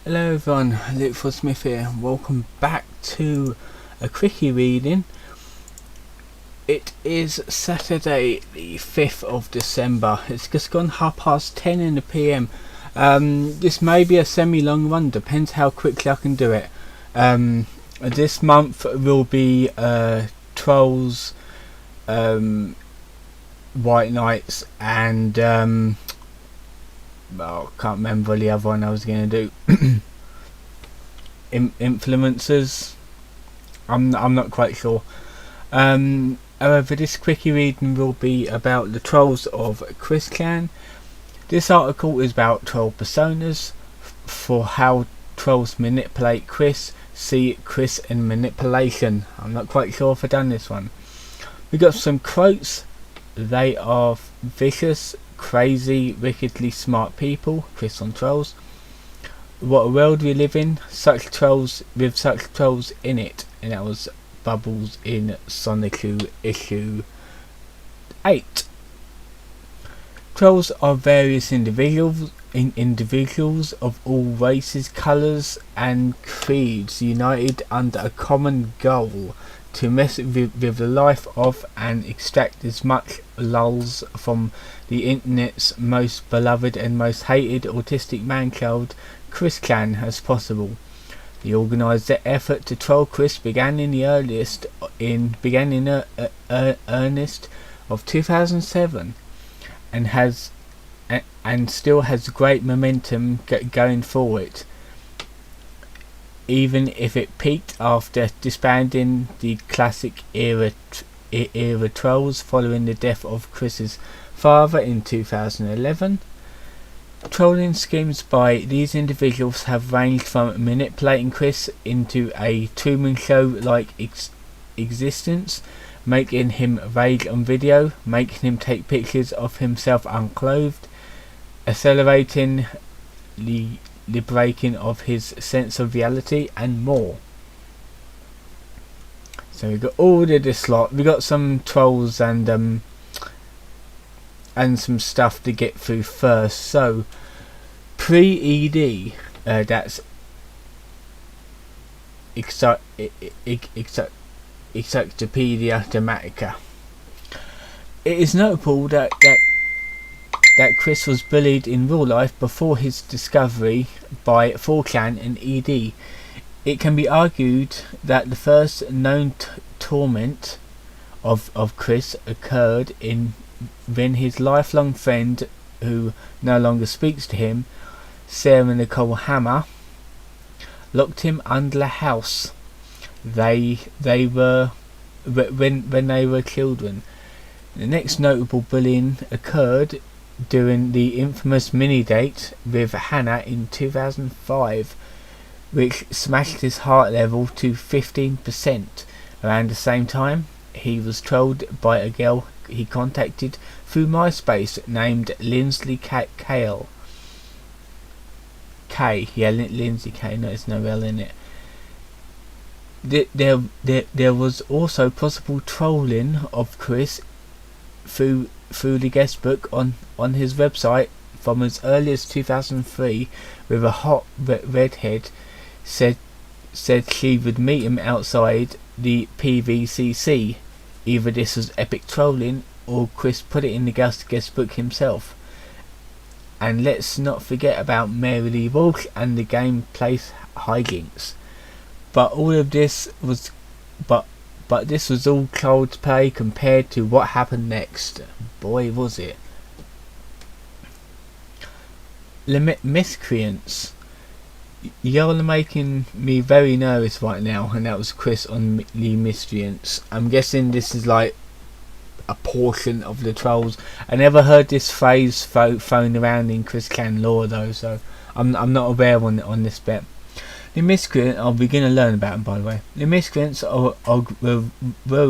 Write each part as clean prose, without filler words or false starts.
Hello everyone, Luke for Smith here. Welcome back to a quickie reading. It is Saturday the 5th of December. It's just gone 10:30 in the PM. This may be a semi-long one, depends how quickly I can do it. This month will be Trolls, White Knights and well, I can't remember the other one I was going to do. Influencers. I'm not quite sure. However, this quickie reading will be about the trolls of Chris Clan. This article is about troll personas for how trolls manipulate Chris. See Chris and manipulation. I'm not quite sure if I've done this one. We got some quotes. They are vicious, crazy, wickedly smart people. Chris on trolls. What a world we live in. Such trolls with such trolls in it. And that was Bubbles in Sonicu issue 8. Trolls are various individuals of all races, colours and creeds united under a common goal to mess with the life of and extract as much lulz from the internet's most beloved and most hated autistic man-child Chris Clan as possible. The organised effort to troll Chris began in earnest of 2007 and still has great momentum going forward, even if it peaked after disbanding the classic era trolls following the death of Chris's father in 2011. Trolling schemes by these individuals have ranged from manipulating Chris into a Truman Show-like existence, making him rage on video, making him take pictures of himself unclothed, accelerating the breaking of his sense of reality, and more. So we got all of this lot. We got some trolls and some stuff to get through first. So pre-ED, that's Encyclopedia Dramatica. It is notable that Chris was bullied in real life before his discovery by 4chan and ED. It can be argued that the first known torment of Chris occurred when his lifelong friend, who no longer speaks to him, Sarah Nicole Hammer, locked him under a house. They were when they were children. The next notable bullying occurred during the infamous mini-date with Hannah in 2005, which smashed his heart level to 15%. Around the same time, he was trolled by a girl he contacted through MySpace named Lindsay Kale. Lindsay K. No, there's no L in it. There was also possible trolling of Chris through the guest book on his website from as early as 2003, with a hot redhead said she would meet him outside the PVCC. Either this was epic trolling or Chris put it in the guest book himself. And let's not forget about Mary Lee Walsh and the gameplay hijinks. But all of this was but this was all child's play compared to what happened next. Boy, was it. Miscreants. You're making me very nervous right now, and that was Chris on the Miscreants. I'm guessing this is like a portion of the trolls. I never heard this phrase thrown around in Chris Clan lore though, so I'm not aware on this bit. The Miscreant, I'll begin to learn about them, by the way. The Miscreants were a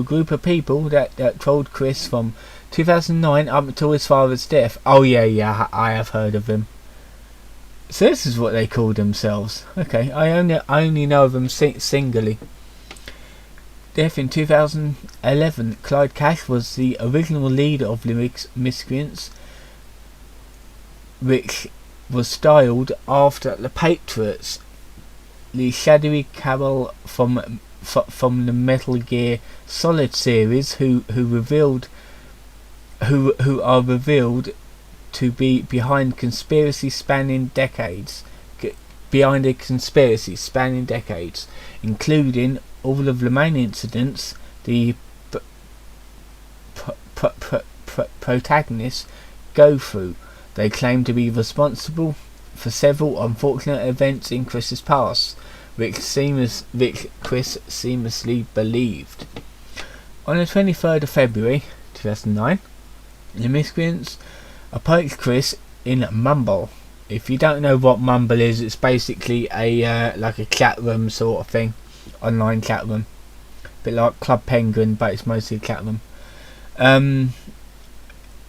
group of people that trolled Chris from 2009 up until his father's death. Oh yeah, I have heard of them. So this is what they called themselves. Okay, I only know of them singly. Death in 2011. Clyde Cash was the original leader of the Miscreants, which was styled after the Patriots, the shadowy cabal from the Metal Gear Solid series, who are revealed to be behind a conspiracy spanning decades, including all of the main incidents the protagonists go through. They claim to be responsible for several unfortunate events in Chris's past, which Chris seamlessly believed. On the 23rd of February 2009, the Miscreants approached Chris in Mumble. If you don't know what Mumble is, it's basically a like a chat room sort of thing, online chat room, a bit like Club Penguin, but it's mostly a chat room.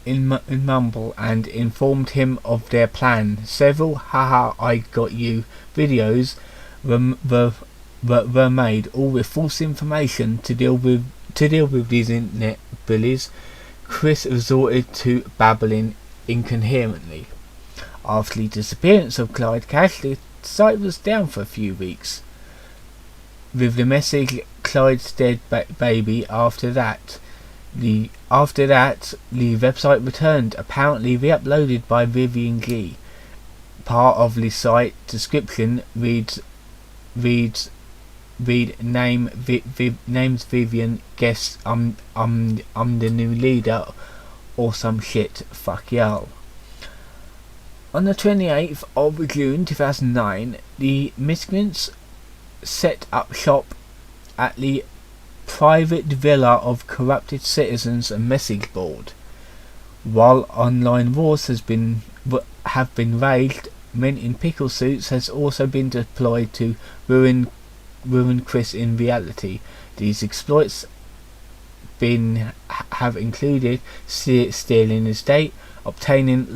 In Mumble, and informed him of their plan. Several "haha I got you" videos were made, all with false information. To deal with these internet bullies, Chris resorted to babbling incoherently. After the disappearance of Clyde Cash, the site was down for a few weeks, with the message "Clyde's dead baby." After that, the website returned, apparently re-uploaded by Vivian Lee. Part of the site description reads names Vivian, guess I'm the new leader or some shit, fuck y'all. On the 28th of June 2009, the Miscreants set up shop at the private villa of corrupted citizens and message board. While online wars have been raged, men in pickle suits has also been deployed to ruin Chris in reality. These exploits have included stealing his date, obtaining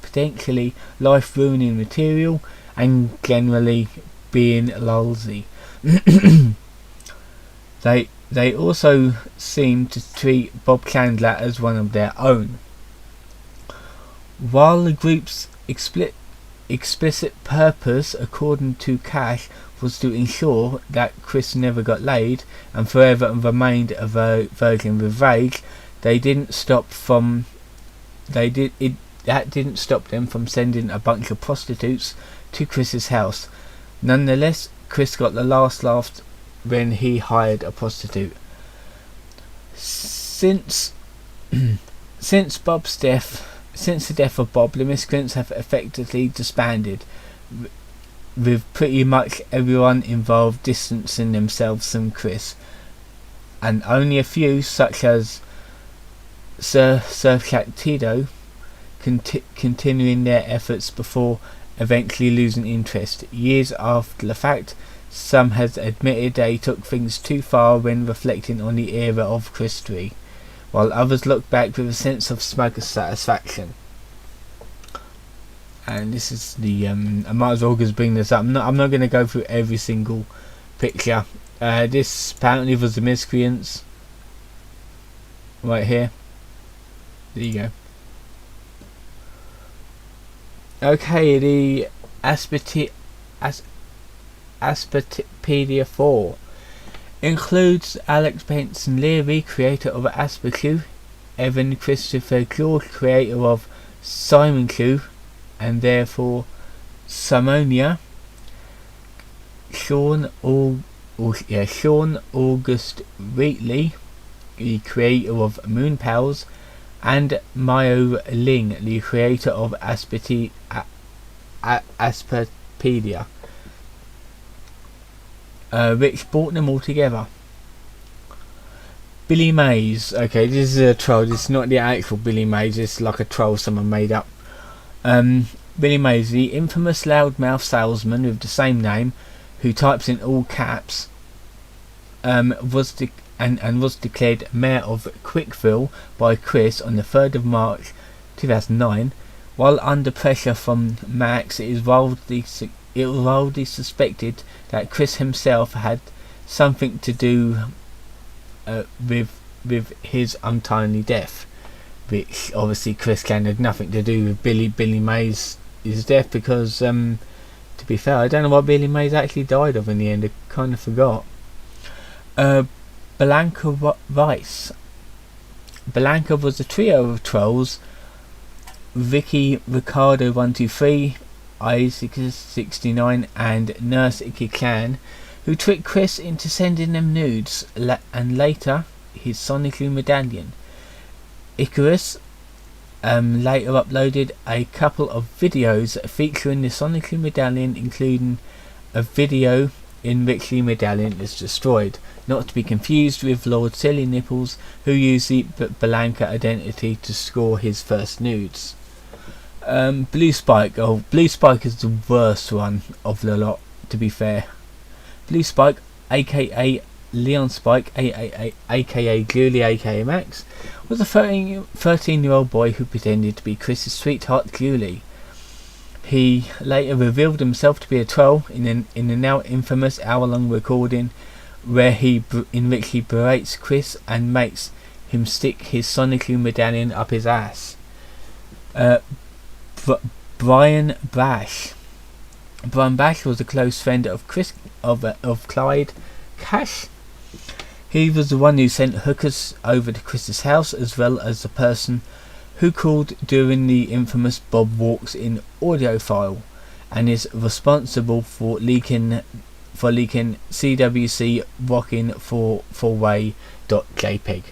potentially life-ruining material, and generally being lousy. They also seem to treat Bob Chandler as one of their own. While the group's explicit purpose, according to Cash, was to ensure that Chris never got laid and forever remained a virgin with rage, that didn't stop them from sending a bunch of prostitutes to Chris's house. Nonetheless, Chris got the last laugh when he hired a prostitute. Since the death of Bob, the Miscreants have effectively disbanded, with pretty much everyone involved distancing themselves from Chris, and only a few, such as CWCki, continuing their efforts before eventually losing interest. Years after the fact, some has admitted they took things too far when reflecting on the era of Chris 3, while others look back with a sense of smug satisfaction. And this is the I might as well just bring this up. I'm not going to go through every single picture. This apparently was the Miscreants right here. There you go. Okay, the Asperpedia 4 includes Alex Benson Leary, creator of Asperq, Evan Christopher George, creator of Simon Q, and therefore Simonia, Sean August Wheatley, the creator of Moon Pals, and Mayo Ling, the creator of Asperpedia, which brought them all together. Billy Mays. Okay, this is a troll. This is not the actual Billy Mays. It's like a troll someone made up. Billy Mays, the infamous loudmouth salesman with the same name, who types in all caps, was declared mayor of Quickville by Chris on the 3rd of March 2009. While under pressure from Max, it is wildly suspected that Chris himself had something to do with his untimely death. which obviously Chris Can had nothing to do with Billy Mays' death, because to be fair, I don't know what Billy Mays actually died of in the end. I kind of forgot. Blanca Rice. Blanca was a trio of trolls: Vicky, Ricardo 123, Isaac 69, and Nurse Iki Clan, who tricked Chris into sending them nudes and later his Sonically medallion. Icarus later uploaded a couple of videos featuring the Sonically medallion, including a video in which the medallion is destroyed, not to be confused with Lord Silly Nipples, who used the Blanca identity to score his first nudes. Blue Spike. Oh, Blue Spike is the worst one of the lot, to be fair. Blue Spike, aka Leon Spike, aka Julie, aka Max, was a 13-year-old boy who pretended to be Chris's sweetheart Julie. He later revealed himself to be a troll in the now infamous hour-long recording in which he berates Chris and makes him stick his Sonically medallion up his ass. Brian Bash. Brian Bash was a close friend of Clyde Cash. He was the one who sent hookers over to Chris's house, as well as the person who called during the infamous Bob Walks In audio file, and is responsible for leaking CWC rockin' for way.jpg.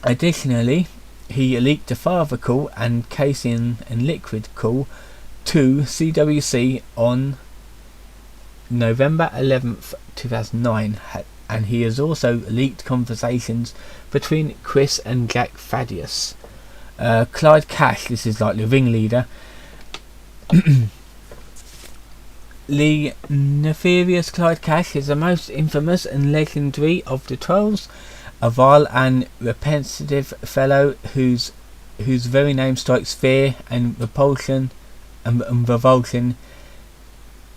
Additionally, he leaked a father call and casein and liquid call to CWC on November 11th 2009, and he has also leaked conversations between Chris and Jack Thaddeus. Clyde Cash, this is like the ringleader. The nefarious Clyde Cash is the most infamous and legendary of the trolls, a vile and repetitive fellow whose very name strikes fear and repulsion and revulsion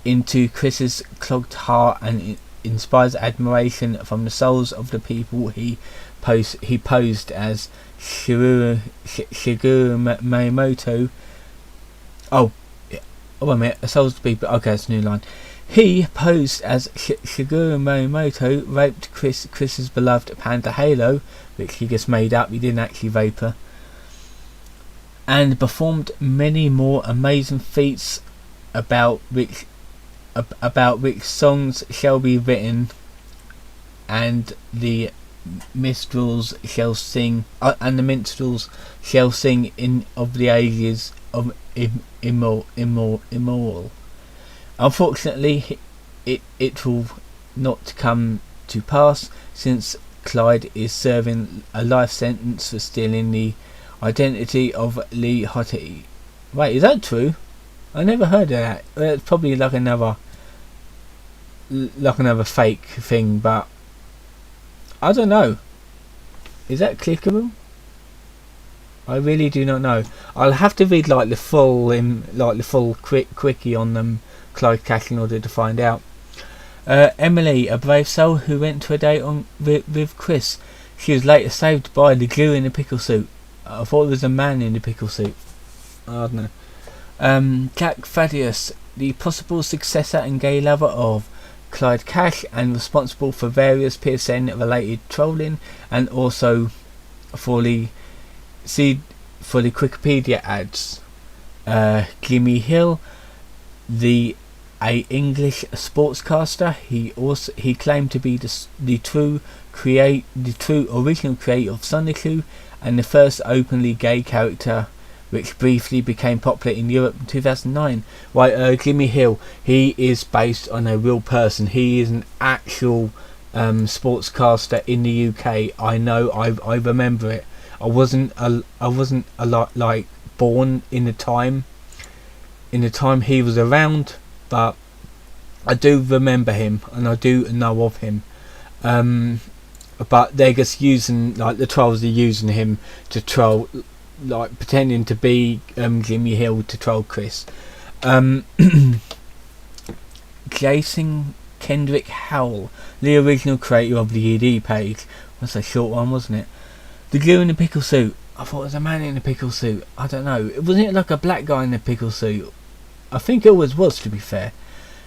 into Chris's clogged heart and inspires admiration from the souls of the people he posed as. Shigeru Miyamoto. Oh, wait a minute, souls of the people. Okay, that's a new line. He posed as Shigeru Miyamoto, raped Chris's beloved Panda Halo, which he just made up, he didn't actually rape her, and performed many more amazing feats about which songs shall be written, and the minstrels shall sing, in of the ages of immoral. Unfortunately, it will not come to pass, since Clyde is serving a life sentence for stealing the identity of Lee Hottie. Wait, is that true? I never heard of that. It's probably like another fake thing, but I don't know. Is that clickable? I really do not know. I'll have to read like the full quickie on them, Clyde Cash, in order to find out. Emily, a brave soul who went to a date with Chris. She was later saved by the glue in the pickle suit. I thought it was a man in the pickle suit. I don't know. Jack Thaddeus, the possible successor and gay lover of Clyde Cash, and responsible for various PSN related trolling, and also for the Wikipedia ads. Jimmy Hill, a English sportscaster. He claimed to be the true original creator of Sonic, and the first openly gay character, which briefly became popular in Europe in 2009. Right, Jimmy Hill, he is based on a real person. He is an actual sportscaster in the UK. I know, I remember it. I wasn't a lot like born in the time he was around, but I do remember him and I do know of him. But they're just using, like, the trolls are using him to troll, like pretending to be Jimmy Hill to troll Chris. Jason Kendrick Howell, the original creator of the ED page. That's a short one, wasn't it? The glue in the pickle suit. I thought it was a man in a pickle suit. I don't know. It wasn't like a black guy in a pickle suit. I think it always was, to be fair.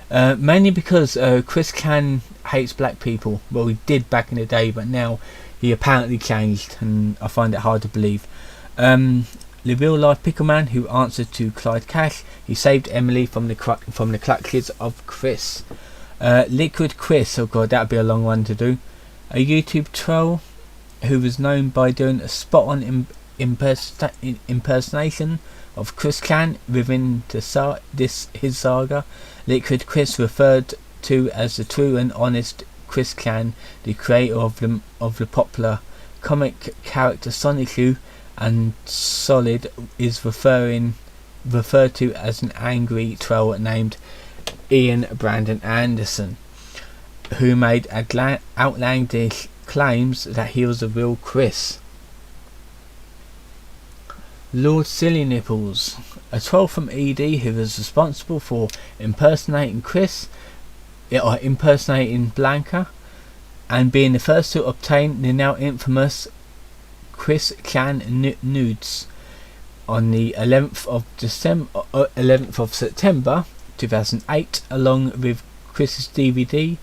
Mainly because Chris Can hates black people. Well, he did back in the day, but now he apparently changed, and I find it hard to believe. The real life pickle man who answered to Clyde Cash. He saved Emily from the clutches of Chris. Liquid Chris. Oh god, that'd be a long one to do. A YouTube troll who was known by doing a spot on impersonation of Chris Can within his saga. Liquid Chris, referred to as the true and honest Chris Can, the creator of the popular comic character Sonic, and Solid is referred to as an angry troll named Ian Brandon Anderson, who made outlandish claims that he was the real Chris. Lord Silly Nipples, a troll from ED who was responsible for impersonating Chris, or impersonating Blanca, and being the first to obtain the now infamous Chris Can nudes on the 11th of September 2008, along with Chris's DVD.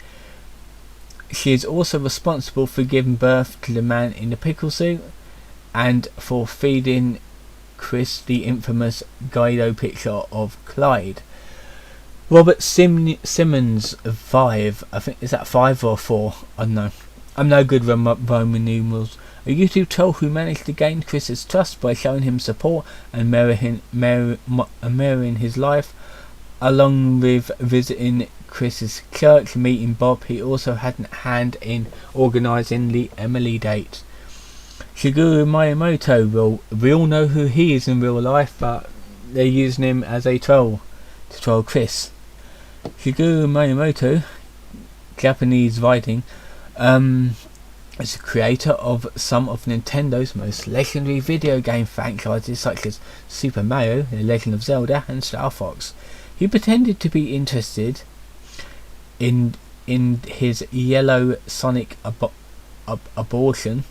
She is also responsible for giving birth to the man in the pickle suit and for feeding Chris the infamous Guido picture of Clyde. Robert Simmons of 5, I think, is that 5 or 4? I don't know. I'm no good with Roman numerals. A YouTube troll who managed to gain Chris's trust by showing him support and mirroring his life, along with visiting Chris's church, meeting Bob. He also had a hand in organising the Emily date. Shigeru Miyamoto, well, we all know who he is in real life, but they're using him as a troll to troll Chris. Shigeru Miyamoto, Japanese writing, is the creator of some of Nintendo's most legendary video game franchises such as Super Mario, The Legend of Zelda, and Star Fox. He pretended to be interested in his yellow Sonic abortion.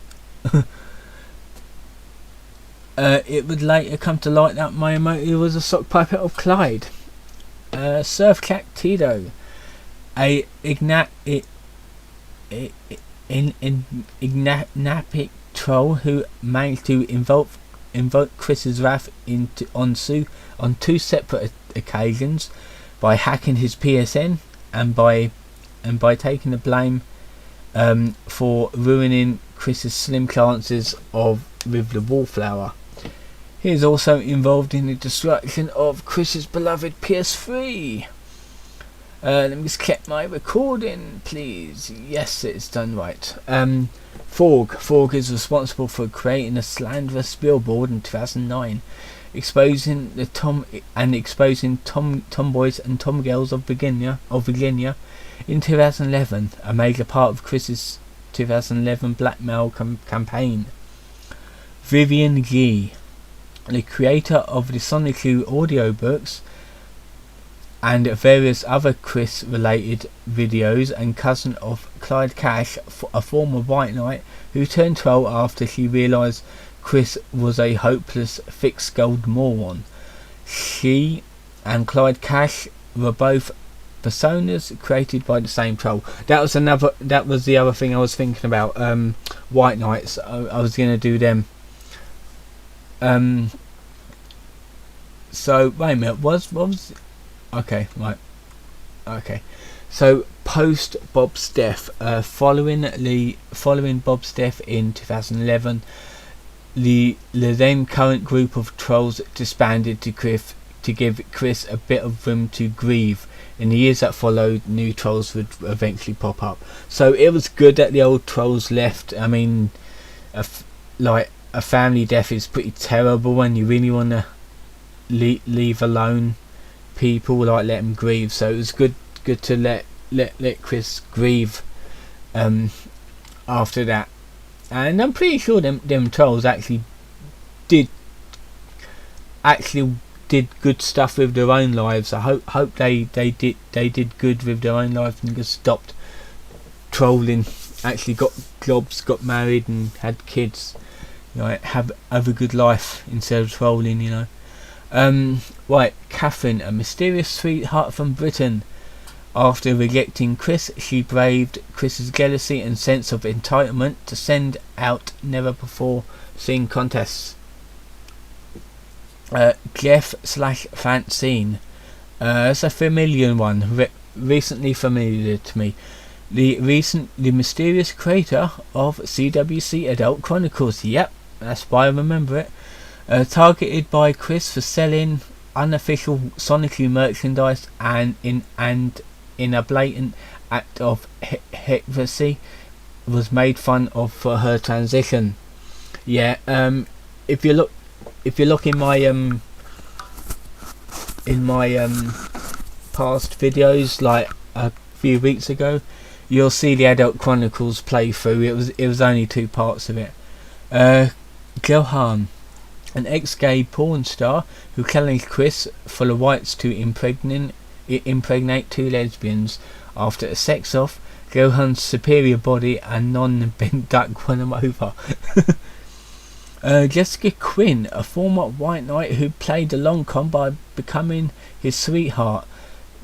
It would later come to light that Miyamoto was a sock puppet of Clyde. Surfcat Tito, a ignapic troll who managed to invoke Chris's wrath on two separate occasions by hacking his PSN and by taking the blame for ruining Chris's slim chances with the wallflower. He is also involved in the destruction of Chris's beloved PS3. Let me just check my recording, please. Yes, it's done right. Forg is responsible for creating a slanderous billboard in 2009, exposing tomboys and tomgirls of Virginia. In 2011, a major part of Chris's 2011 blackmail campaign. Vivian G, the creator of the Sonic 2 audiobooks and various other Chris-related videos, and cousin of Clyde Cash, a former White Knight who turned troll after she realised Chris was a hopeless, thick-skulled moron. She and Clyde Cash were both personas created by the same troll. That was the other thing I was thinking about. White Knights. I was going to do them. So wait a minute. What was? Okay, right. Okay. So post Bob's death, following Bob's death in 2011, the then current group of trolls disbanded to give Chris a bit of room to grieve. In the years that followed, new trolls would eventually pop up. So it was good that the old trolls left. I mean, a family death is pretty terrible when you really want to leave alone people, like let them grieve. So it was good to let Chris grieve after that. And I'm pretty sure them trolls actually did good stuff with their own lives. I hope they did good with their own lives and just stopped trolling. Actually got jobs, got married, and had kids. Right, have a good life instead of trolling, you know. Right, Catherine, a mysterious sweetheart from Britain. After rejecting Chris, she braved Chris's jealousy and sense of entitlement to send out never before seen contests. Jeff/Francine. It's a familiar one, recently familiar to me. The mysterious creator of CWC Adult Chronicles. Yep, that's why I remember it. Targeted by Chris for selling unofficial Sonically merchandise and in a blatant act of hypocrisy, was made fun of for her transition. Yeah, if you look in my past videos, like a few weeks ago, you'll see the Adult Chronicles playthrough. It was only 2 parts of it. Johan, an ex-gay porn star who challenged Chris for the rights to impregnate 2 lesbians after a sex-off. Johan's superior body and non-bent duck won him over. Jessica Quinn, a former white knight who played along con by becoming his sweetheart,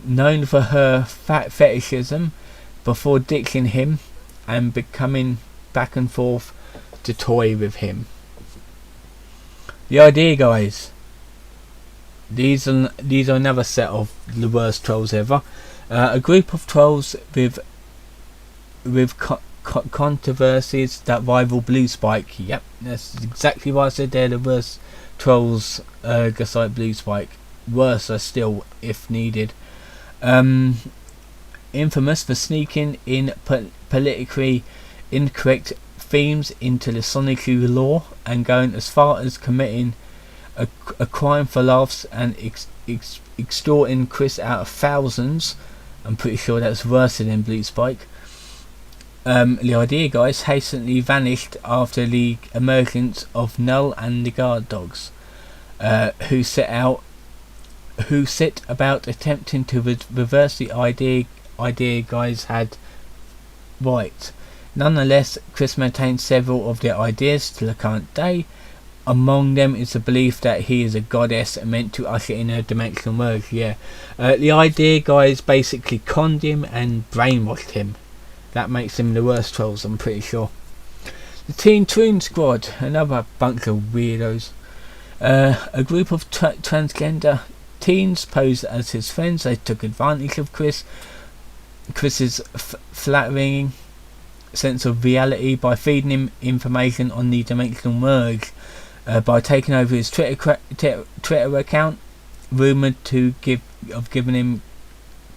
known for her fat fetishism before ditching him and becoming back and forth to toy with him. The idea, guys. These are another set of the worst trolls ever. A group of trolls with controversies that rival Blue Spike. Yep, that's exactly what I said. They're the worst trolls, just like Blue Spike. Worse still, if needed. Infamous for sneaking in politically incorrect themes into the Sonically lore and going as far as committing a crime for laughs and extorting Chris out of thousands. I'm pretty sure that's worse than Blue Spike. The idea, guys, hastily vanished after the emergence of Null and the guard dogs, who set about attempting to reverse the idea guys had right. Nonetheless, Chris maintains several of their ideas to the current day. Among them is the belief that he is a goddess meant to usher in a dimensional merge. Yeah, the idea guys basically conned him and brainwashed him. That makes him the worst trolls, I'm pretty sure. The Teen Toon Squad, another bunch of weirdos. A group of transgender teens posed as his friends. They took advantage of Chris's flattering sense of reality by feeding him information on the dimensional merge, by taking over his Twitter account, rumoured to have given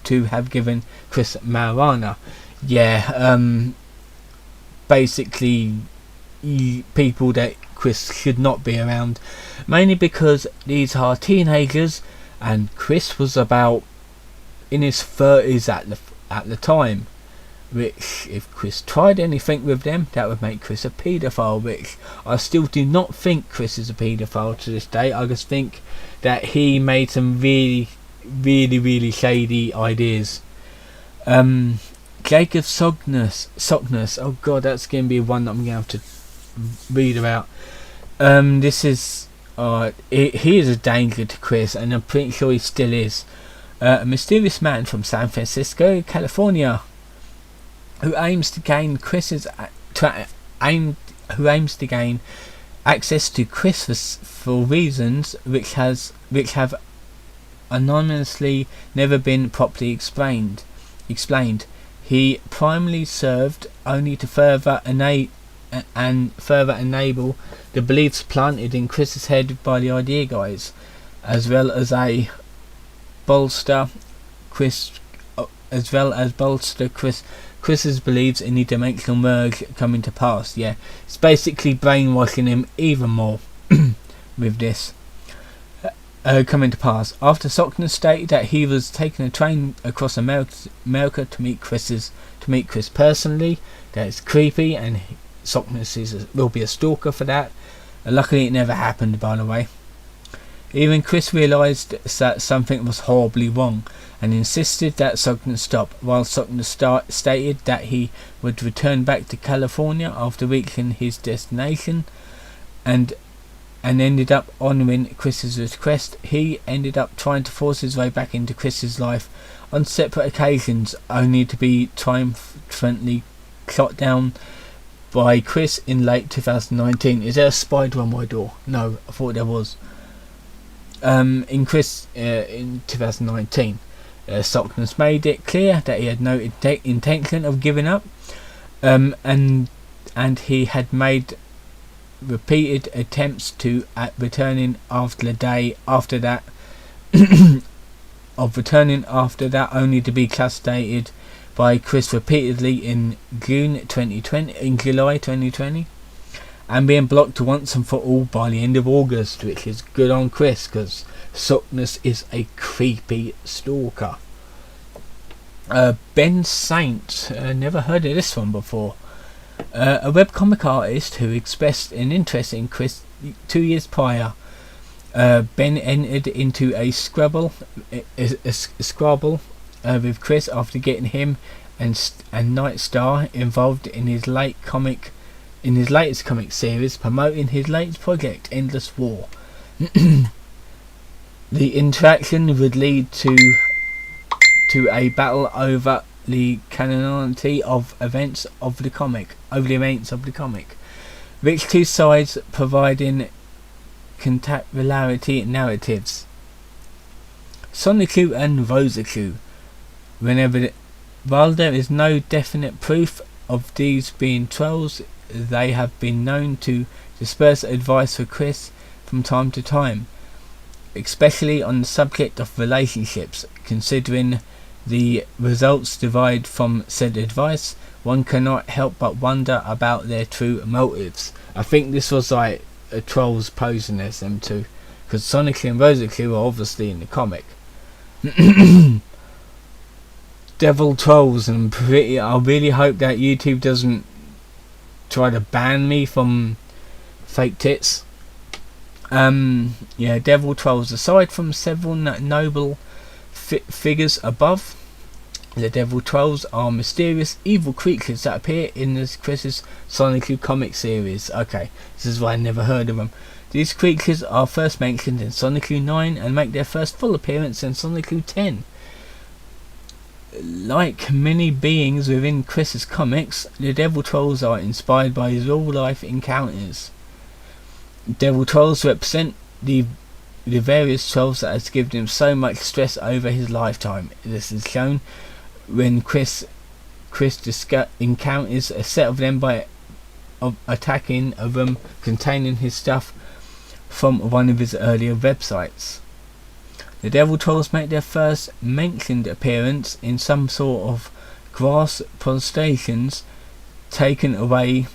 Chris marijuana. Yeah, basically people that Chris should not be around, mainly because these are teenagers and Chris was about in his 30s at the time, which if Chris tried anything with them, that would make Chris a paedophile, which I still do not think Chris is a paedophile to this day. I just think that he made some really shady ideas. Jacob Sockness, oh god, that's going to be one that I'm going to have to read about. This is he is a danger to Chris, and I'm pretty sure he still is. A mysterious man from San Francisco, California, who aims to gain access to Chris for reasons which have anonymously never been properly explained. He primarily served only to further enable the beliefs planted in Chris's head by the idea guys, as well as bolster Chris's beliefs in the dimensional merge coming to pass. Yeah, it's basically brainwashing him even more with this coming to pass. After Sockness stated that he was taking a train across America to meet Chris personally, that is creepy, and Sockness will be a stalker for that. Luckily, it never happened, by the way. Even Chris realised that something was horribly wrong and insisted that Sockness stop, while Sockness stated that he would return back to California after reaching his destination. and ended up honouring Chris's request. He ended up trying to force his way back into Chris's life on separate occasions, only to be triumphantly shot down by Chris in late 2019. Is there a spider on my door? No, I thought there was. In 2019, Stockton's made it clear that he had no intention of giving up, and he had made repeated attempts to returning after that, only to be castrated by Chris repeatedly in July 2020, and being blocked once and for all by the end of August, which is good on Chris, because Sockness is a creepy stalker. Ben Saint, never heard of this one before. A webcomic artist who expressed an interest in Chris 2 years prior. Ben entered into a squabble with Chris after getting him and Nightstar involved in his latest comic series, promoting his latest project, Endless War. The interaction would lead to a battle over the canonity of events of the comic, which two sides providing contemporary narratives. Sonicu and Rosaku. While there is no definite proof of these being trolls, they have been known to disperse advice for Chris from time to time, especially on the subject of relationships. Considering the results derived from said advice, one cannot help but wonder about their true motives. I think this was like a trolls posing as them two, because Sonic and Rosaku are obviously in the comic. Devil trolls, and I really hope that YouTube doesn't try to ban me from fake tits. Devil trolls. Aside from several noble figures above, the devil trolls are mysterious evil creatures that appear in Chris's Sonic comic series. Okay, this is why I never heard of them. These creatures are first mentioned in Sonic 9 and make their first full appearance in Sonic 10. Like many beings within Chris's comics, the devil trolls are inspired by his real life encounters. Devil trolls represent the various trolls that has given him so much stress over his lifetime. This is shown when Chris encounters a set of them attacking a room containing his stuff from one of his earlier websites. The devil trolls make their first mentioned appearance in some sort of grass prostrations taken away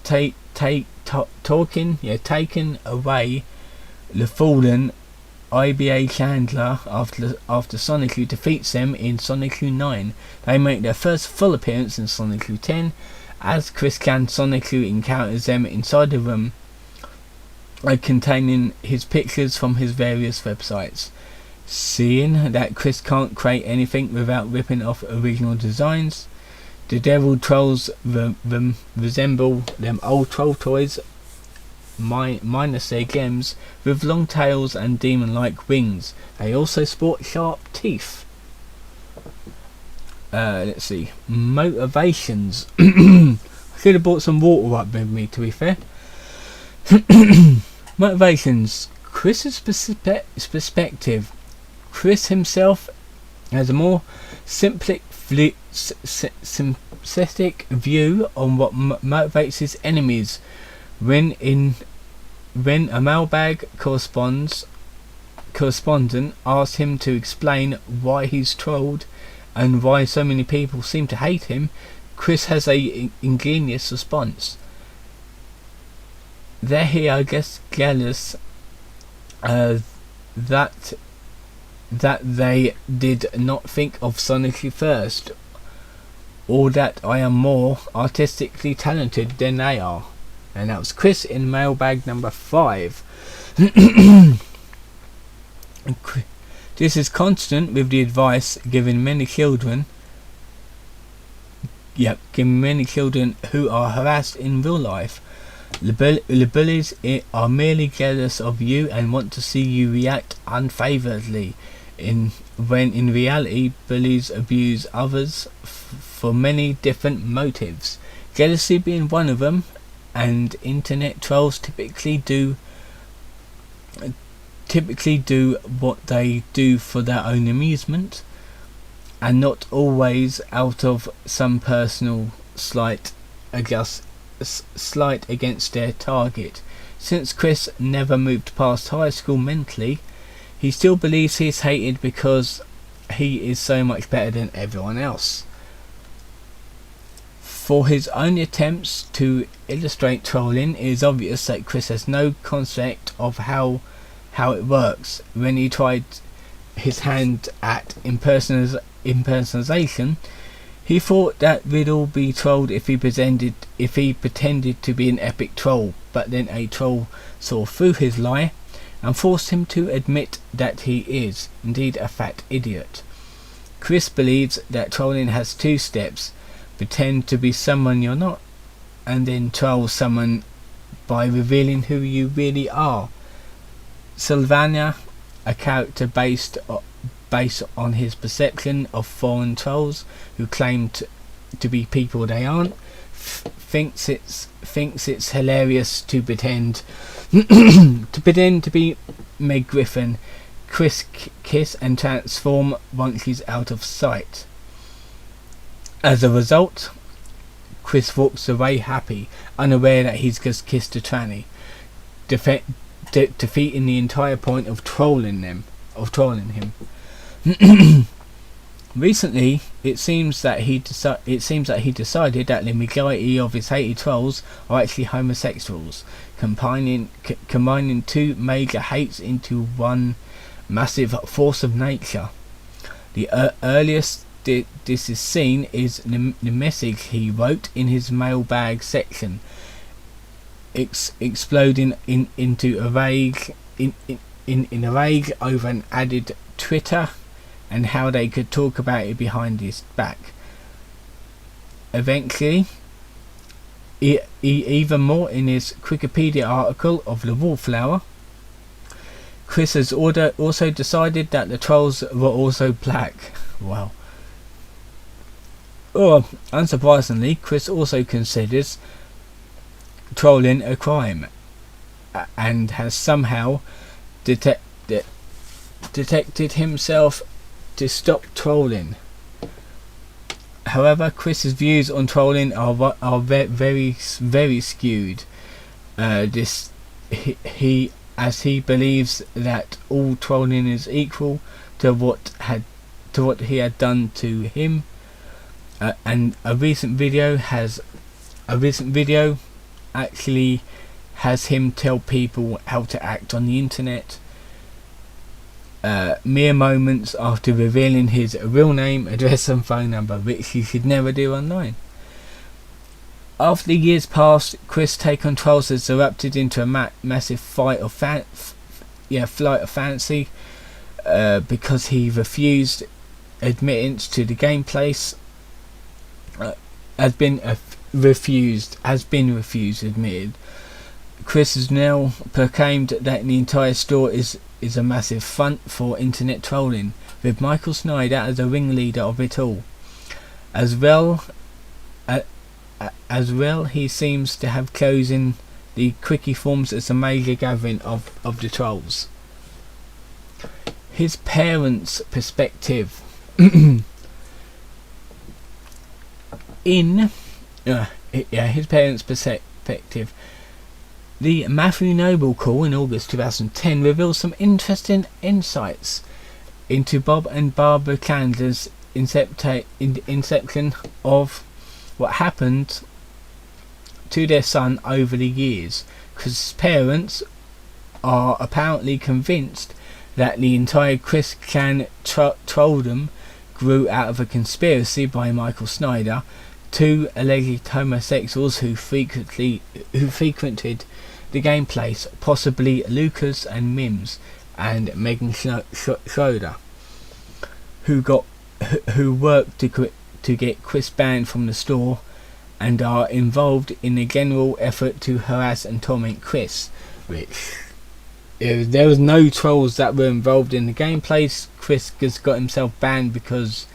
the fallen IBA Chandler after Sonic defeats them in Sonic 9. They make their first full appearance in Sonic 10 as Chris Sonic encounters them inside the room containing his pictures from his various websites. Seeing that Chris can't create anything without ripping off original designs, the devil trolls resemble them old troll toys minus their gems, with long tails and demon-like wings. They also sport sharp teeth. Let's see. Motivations. I should have brought some water up with me, to be fair. Motivations. Chris's perspective. Chris himself has a more simplistic view on what motivates his enemies. When a mailbag correspondent asks him to explain why he's trolled and why so many people seem to hate him, Chris has a ingenious response. They're here, I guess, jealous that they did not think of Sonic first, or that I am more artistically talented than they are. And that was Chris in mailbag number 5. This is constant with the advice given many children who are harassed in real life. The bullies are merely jealous of you and want to see you react unfavourably, when in reality bullies abuse others for many different motives, jealousy being one of them, and internet trolls typically do what they do for their own amusement, and not always out of some personal slight against their target. Since Chris never moved past high school mentally, he still believes he is hated because he is so much better than everyone else. For his own attempts to illustrate trolling, it is obvious that Chris has no concept of how it works. When he tried his hand at impersonation, he thought that we'd all be trolled if he pretended to be an epic troll, but then a troll saw through his lie and forced him to admit that he is indeed a fat idiot. Chris believes that trolling has two steps: pretend to be someone you're not, and then troll someone by revealing who you really are. Sylvania, a character based on his perception of foreign trolls who claim to be people they aren't, thinks it's hilarious to pretend to be Meg Griffin, Chris kiss and transform once he's out of sight. As a result, Chris walks away happy, unaware that he's just kissed a tranny, defeating the entire point of trolling him. Recently, it seems that he decided that the majority of his hated trolls are actually homosexuals, combining two major hates into one massive force of nature. The earliest this is seen is the message he wrote in his mailbag section, exploding into a rage in a rage over an added Twitter and how they could talk about it behind his back. Eventually, even more in his Wikipedia article of the Wallflower, Chris has also decided that the trolls were also black. Wow. Unsurprisingly, Chris also considers trolling a crime, and has somehow detected himself to stop trolling. However, Chris's views on trolling are very skewed. He believes that all trolling is equal to what he had done to him, and a recent video actually has him tell people how to act on the internet, mere moments after revealing his real name, address and phone number, which he should never do online. After the years passed, Chris' take on trolls has erupted into a massive flight of fancy, because he refused admittance to the gameplay. Has been refused admitted. Chris has now proclaimed that the entire store is a massive front for internet trolling, with Michael Snyder as the ringleader of it all. As well, he seems to have chosen the Quickie forums as a major gathering of the trolls. His parents' perspective. His parents' perspective. The Matthew Noble call in August 2010 reveals some interesting insights into Bob and Barbara Candler's inception of what happened to their son over the years, because his parents are apparently convinced that the entire Chris Clan trolldom grew out of a conspiracy by Michael Snyder, two alleged homosexuals who frequented the gameplace, possibly Lucas and Mims and Megan Schroeder, who worked to get Chris banned from the store and are involved in a general effort to harass and torment Chris, which there was no trolls that were involved in the gameplay. Chris just got himself banned because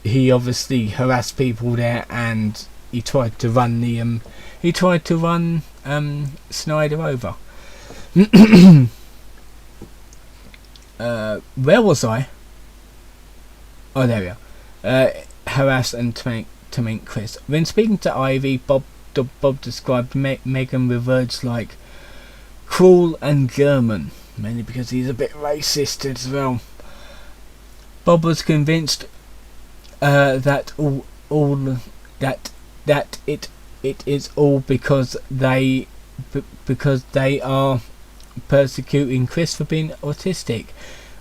he obviously harassed people there, and he tried to run Snyder over. Where was I? Oh, there we are. Harass and torment Chris. When speaking to Ivy, Bob described Megan with words like cruel and German, mainly because he's a bit racist as well. Bob was convinced that it is all because they are persecuting Chris for being autistic,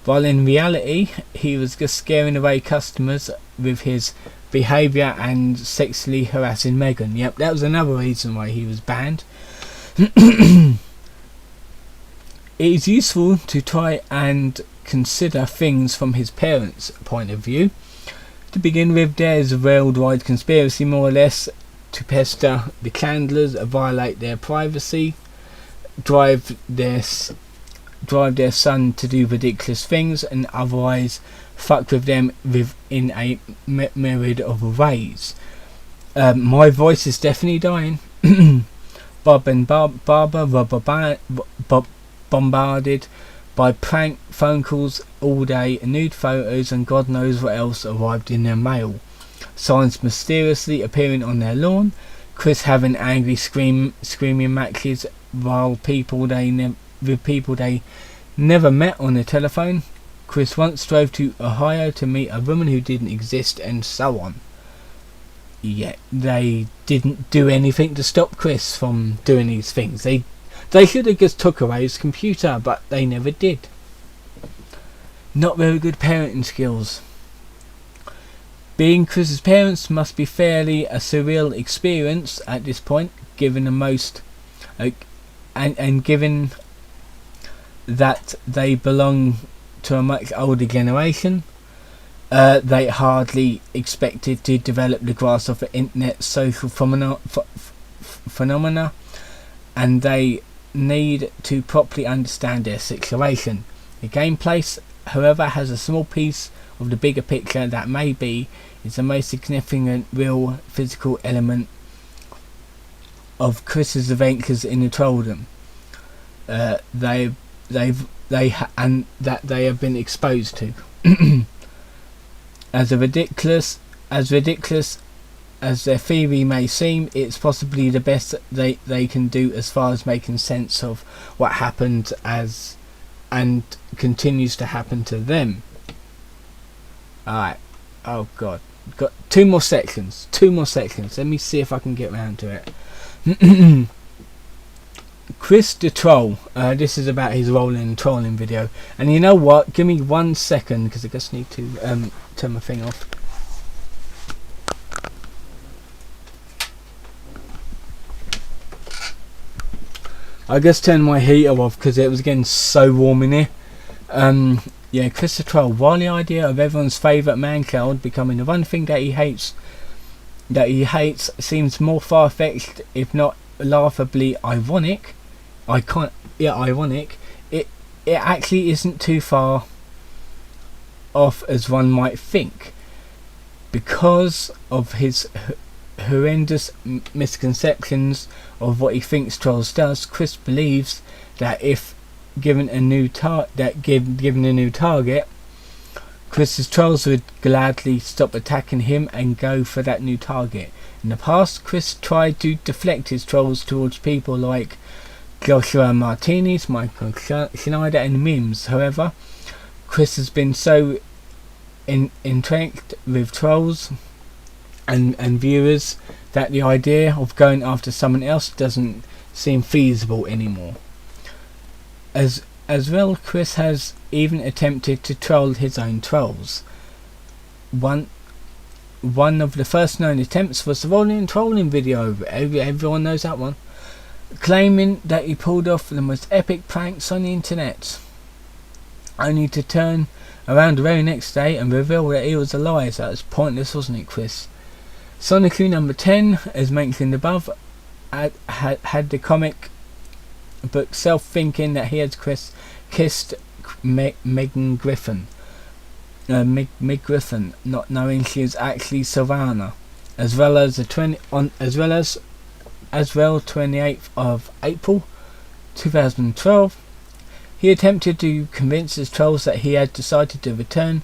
while in reality he was just scaring away customers with his behaviour and sexually harassing Megan. Yep, that was another reason why he was banned. It is useful to try and consider things from his parents' point of view. To begin with, there is a worldwide conspiracy, more or less, to pester the Chandlers, violate their privacy, drive their son to do ridiculous things, and otherwise fuck with them within a myriad of ways. My voice is definitely dying. Bob and Barbara were bombarded by prank phone calls all day, nude photos, and God knows what else arrived in their mail. Signs mysteriously appearing on their lawn, Chris having angry screaming matches with people they never met on the telephone. Chris once drove to Ohio to meet a woman who didn't exist, and so on. Yet they didn't do anything to stop Chris from doing these things. They should have just took away his computer, but they never did. Not very good parenting skills. Being Chris's parents must be fairly a surreal experience at this point, given and given that they belong to a much older generation. They hardly expected to develop the grasp of the internet social phenomena, and they need to properly understand their situation. The gameplay, however, has a small piece of the bigger picture that maybe is the most significant real physical element of Chris's adventures in the trolldom. They have been exposed to. As ridiculous as their theory may seem, it's possibly the best they can do as far as making sense of what happened and continues to happen to them. Alright. Oh god. Got two more sections. Let me see if I can get around to it. Chris the Troll. This is about his role in the trolling video. And you know what? Give me 1 second, because I just need to turn my thing off. I just turned my heater off because it was getting so warm in here. Yeah, Chris the Troll. While the idea of everyone's favourite man-child becoming the one thing that he hates seems more far-fetched, if not laughably ironic. Ironic. It actually isn't too far off as one might think, because of his horrendous misconceptions of what he thinks trolls does. Chris believes that if given a new target, Chris's trolls would gladly stop attacking him and go for that new target. In the past, Chris tried to deflect his trolls towards people like Joshua Martinez, Michael Schneider, and Mims. However, Chris has been so entrenched with trolls and viewers that the idea of going after someone else doesn't seem feasible anymore. As well, Chris has even attempted to troll his own trolls. One of the first known attempts was the rolling and trolling video. Everyone knows that one. Claiming that he pulled off the most epic pranks on the internet, only to turn around the very next day and reveal that he was a liar. So that was pointless, wasn't it, Chris? Sonically number 10, as mentioned above, had the comic book self thinking that he had kissed Megan Griffin. Meg Griffin, not knowing she is actually Savannah, as well 28th of April 2012. He attempted to convince his trolls that he had decided to return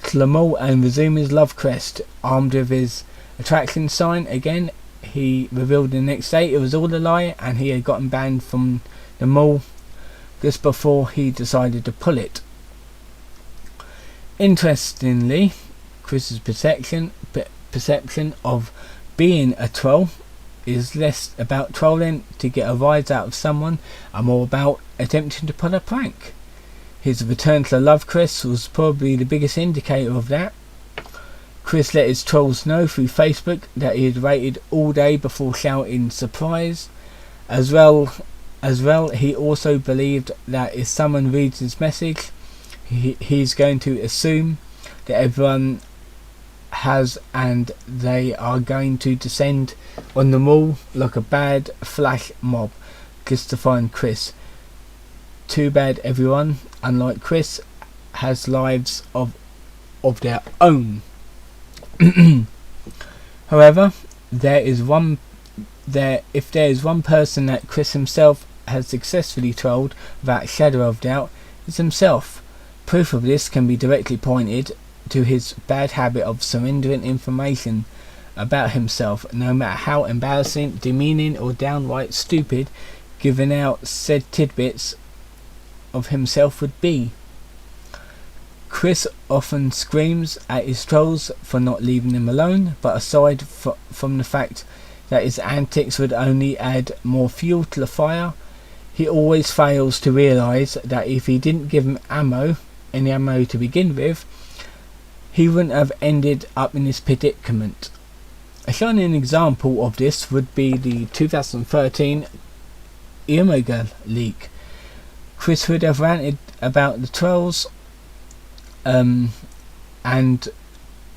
to the mall and resume his love quest, armed with his attraction sign. Again, he revealed the next day it was all a lie and he had gotten banned from the mall just before he decided to pull it. Interestingly, Chris's perception of being a troll is less about trolling to get a rise out of someone and more about attempting to pull a prank. His return to the love quest was probably the biggest indicator of that. Chris let his trolls know through Facebook that he had waited all day before shouting surprise. As well, he also believed that if someone reads his message, he's going to assume that everyone has and they are going to descend on the mall like a bad flash mob just to find Chris. Too bad everyone, unlike Chris, has lives of their own. However, if there is one person that Chris himself has successfully trolled without a shadow of doubt, it's himself. Proof of this can be directly pointed to his bad habit of surrendering information about himself, no matter how embarrassing, demeaning or downright stupid giving out said tidbits of himself would be. Chris often screams at his trolls for not leaving him alone, but aside from the fact that his antics would only add more fuel to the fire, he always fails to realise that if he didn't give him any ammo to begin with, he wouldn't have ended up in this predicament. A shining example of this would be the 2013 Omega leak. Chris would have ranted about the trolls, and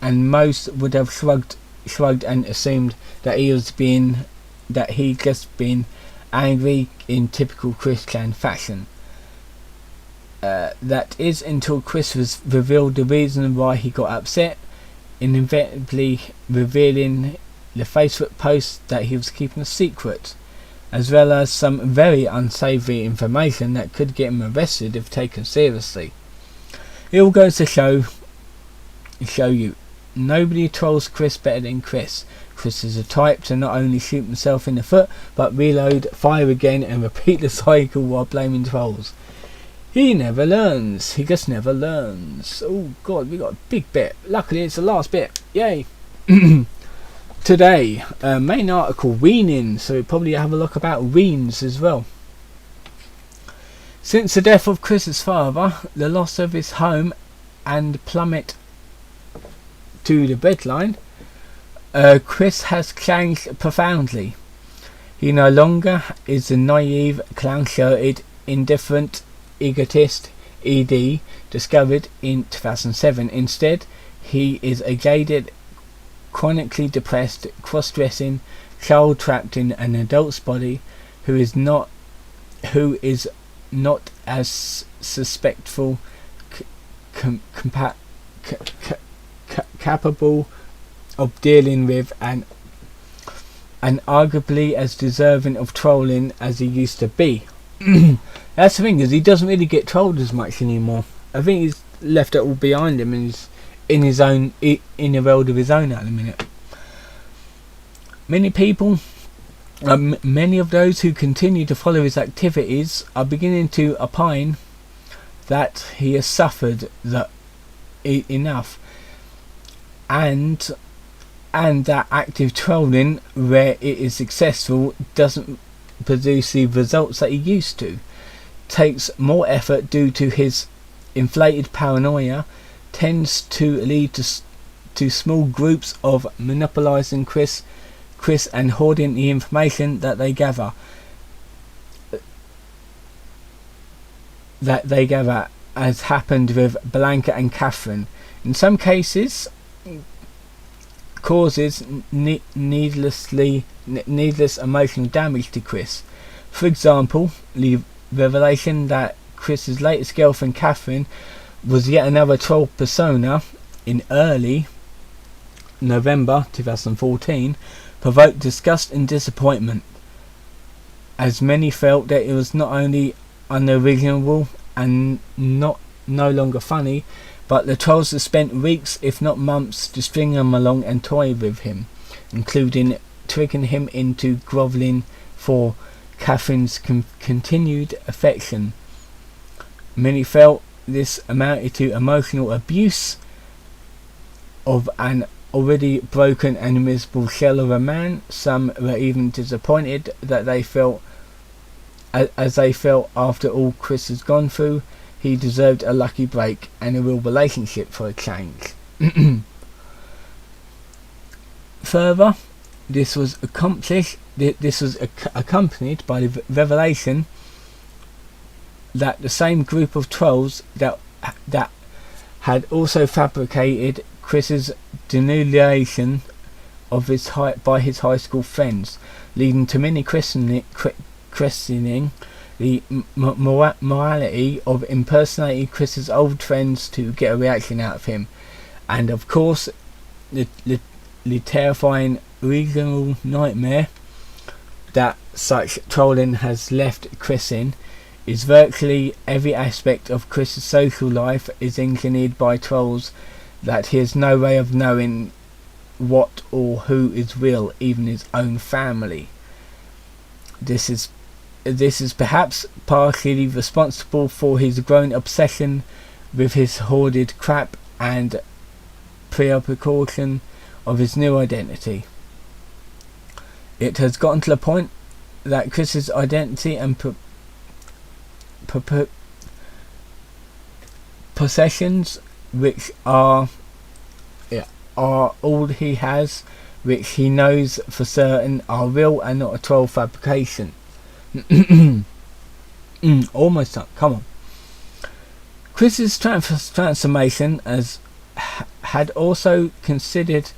most would have shrugged and assumed that he'd just been angry in typical Chris Clan fashion. That is until Chris was revealed the reason why he got upset, inevitably revealing the Facebook post that he was keeping a secret, as well as some very unsavoury information that could get him arrested if taken seriously. It all goes to show you, nobody trolls Chris better than Chris. Chris is a type to not only shoot himself in the foot, but reload, fire again and repeat the cycle while blaming trolls. He never learns. He just never learns. Oh god, we got a big bit. Luckily it's the last bit. Yay. Today, main article, weaning. So we'll probably have a look about weans as well. Since the death of Chris's father, the loss of his home and plummet to the breadline, Chris has changed profoundly. He no longer is the naive, clown-shirted, indifferent egotist ED discovered in 2007. Instead, he is a jaded, chronically depressed, cross-dressing child trapped in an adult's body who is not as suspectful, capable of dealing with and arguably as deserving of trolling as he used to be. That's the thing, is he doesn't really get trolled as much anymore. I think he's left it all behind him and he's in a world of his own at the minute. Many people, many of those who continue to follow his activities are beginning to opine that he has suffered enough, and that active trolling, where it is successful, doesn't produce the results that he used to. Takes more effort due to his inflated paranoia, tends to lead to small groups of monopolizing Chris and hoarding the information that they gather. As happened with Blanca and Catherine. In some cases, causes needless emotional damage to Chris. For example, the revelation that Chris's latest girlfriend Catherine was yet another troll persona in early November 2014 provoked disgust and disappointment, as many felt that it was not only unoriginal and no longer funny, but the trolls have spent weeks, if not months, to string him along and toy with him, including tricking him into grovelling for Catherine's continued affection. Many felt this amounted to emotional abuse of an already broken and miserable shell of a man. Some were even disappointed that they felt, as they felt after all Chris has gone through, he deserved a lucky break and a real relationship for a change. Further, this was accompanied by the revelation that the same group of trolls that had also fabricated Chris's denunciation of by his high school friends, leading to many questioning the morality of impersonating Chris's old friends to get a reaction out of him, and of course the terrifying regional nightmare that such trolling has left Chris in is virtually every aspect of Chris's social life is engineered by trolls that he has no way of knowing what or who is real, even his own family. This is perhaps partially responsible for his growing obsession with his hoarded crap and preoccupation of his new identity. It has gotten to the point that Chris's identity and possessions, which are all he has, which he knows for certain are real and not a troll fabrication. Almost done. Come on. Chris's transformation had also coincided,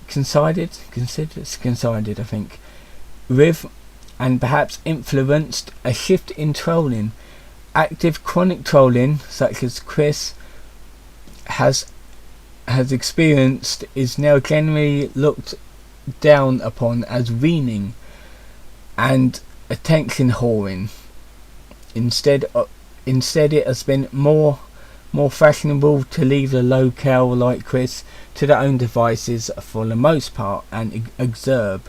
I think, with and perhaps influenced a shift in trolling. Active chronic trolling, such as Chris has experienced, is now generally looked down upon as weaning and attention whoring. Instead it has been more fashionable to leave a locale like Chris to their own devices for the most part and observe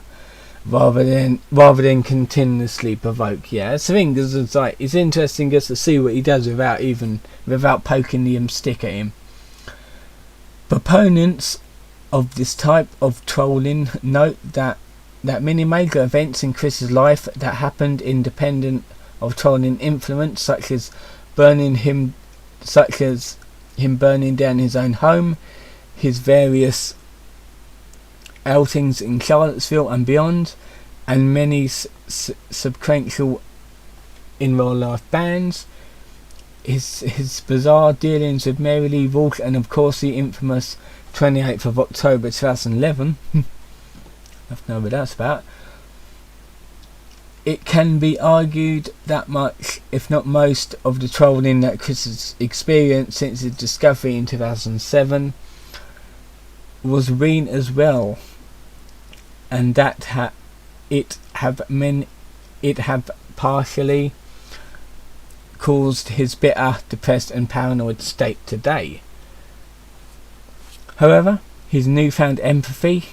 rather than continuously provoke. Yeah, that's the thing, because it's interesting just to see what he does without poking the stick at him. Proponents of this type of trolling note that many major events in Chris's life that happened independent of trolling influence, such as him burning down his own home, his various outings in Charlottesville and beyond, and many subsequential in real life bans, his bizarre dealings with Mary Lee Walsh, and of course the infamous 28th of October 2011. I don't know what that's about. It can be argued that much, if not most, of the trolling that Chris has experienced since his discovery in 2007 was Ween as well, and that it have partially caused his bitter, depressed and paranoid state today. However, his newfound empathy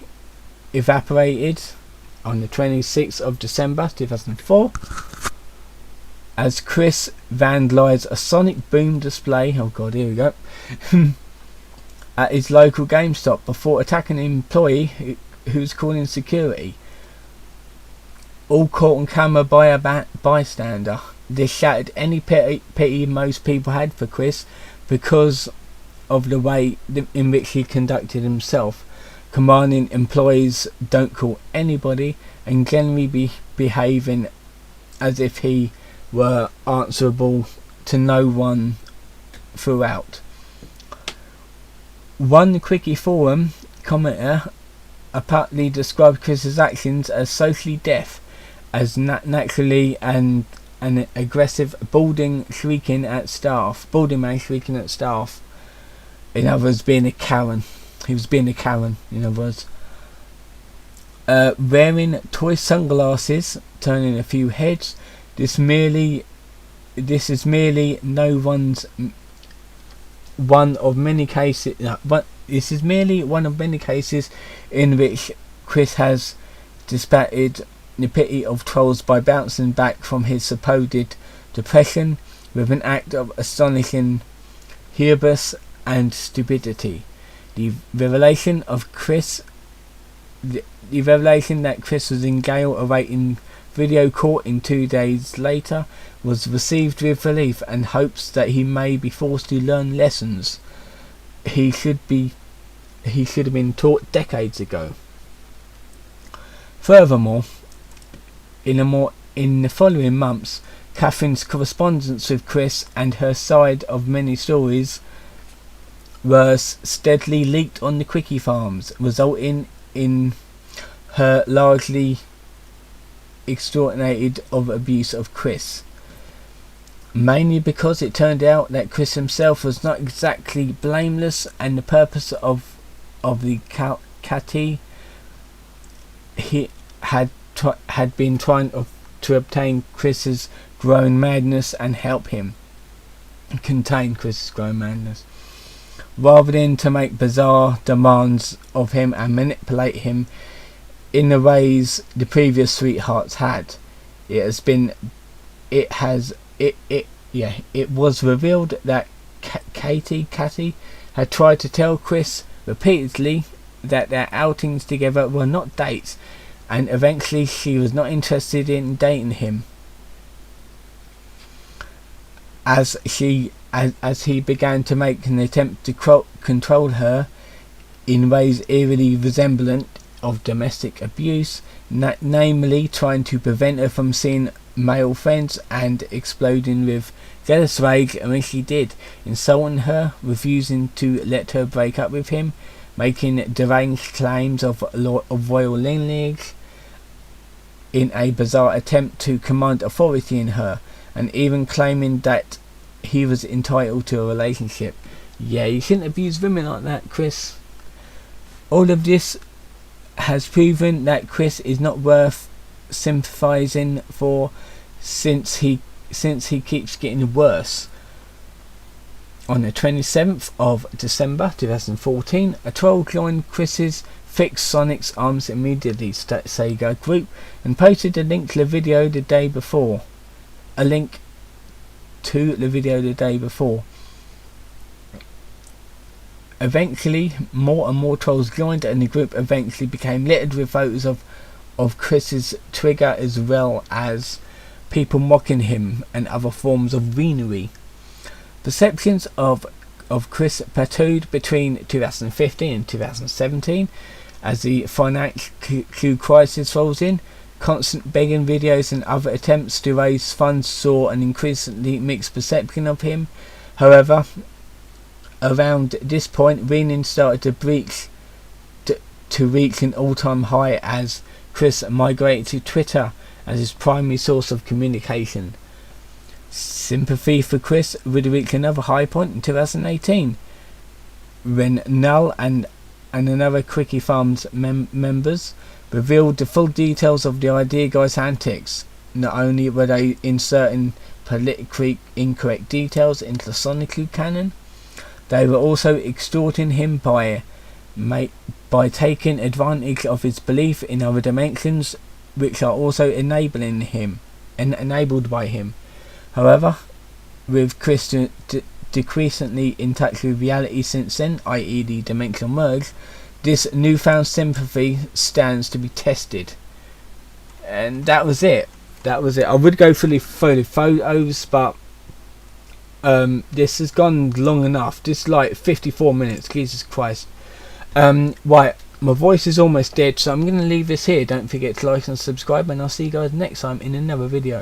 evaporated on the 26th of December 2004 as Chris vandalised a sonic boom display, oh god, here we go, at his local GameStop before attacking an employee who was calling security. All caught on camera by a bystander. This shattered any pity most people had for Chris because of the way in which he conducted himself, commanding employees don't call anybody and generally behaving as if he were answerable to no one throughout. One Quickie forum commenter apparently described Chris's actions as socially deaf, as naturally and an aggressive balding man shrieking at staff. In other words, being a Karen. He was being a Karen, in other words. Wearing toy sunglasses, turning a few heads. This is merely one of many cases in which Chris has dispatched the pity of trolls by bouncing back from his supposed depression with an act of astonishing hubris and stupidity. The revelation that Chris was in jail awaiting video court in 2 days later was received with relief and hopes that he may be forced to learn lessons he should have been taught decades ago. Furthermore, in the following months, Catherine's correspondence with Chris and her side of many stories were steadily leaked on the Quickie farms, resulting in her largely extorted of abuse of Chris. Mainly because it turned out that Chris himself was not exactly blameless, and the purpose of the Catty he had been trying to obtain Chris's growing madness and help him contain Chris's growing madness, rather than to make bizarre demands of him and manipulate him in the ways the previous sweethearts had. It was revealed that Catty had tried to tell Chris repeatedly that their outings together were not dates, and eventually she was not interested in dating him, as he began to make an attempt to control her in ways eerily resemblant of domestic abuse, namely trying to prevent her from seeing male friends and exploding with jealous rage when she did, insulting her, refusing to let her break up with him, making deranged claims of royal lineage in a bizarre attempt to command authority in her, and even claiming that he was entitled to a relationship. Yeah, you shouldn't abuse women like that, Chris. All of this has proven that Chris is not worth sympathising for, since he keeps getting worse. On the 27th of December 2014, a troll joined Chris's Fix Sonic's Arms Immediately Sega group and posted a link to the video the day before. Eventually, more and more trolls joined, and the group eventually became littered with photos of Chris's trigger, as well as people mocking him and other forms of venery. Perceptions of Chris plateaued between 2015 and 2017 as the financial crisis rolls in. Constant begging videos and other attempts to raise funds saw an increasingly mixed perception of him. However, around this point, Renin started to reach an all-time high as Chris migrated to Twitter as his primary source of communication. Sympathy for Chris would reach another high point in 2018 when Null and another Quickie Farms members revealed the full details of the Idea Guy's antics. Not only were they inserting politically incorrect details into the Sonic canon, they were also extorting him by taking advantage of his belief in other dimensions, which are also enabled by him. However, with Chris decreasingly in touch with reality since then, i.e. the dimensional merge, this newfound sympathy stands to be tested. And that was it. I would go through the photos, but this has gone long enough. This is like 54 minutes. Jesus Christ. Right, my voice is almost dead, so I'm going to leave this here. Don't forget to like and subscribe, and I'll see you guys next time in another video.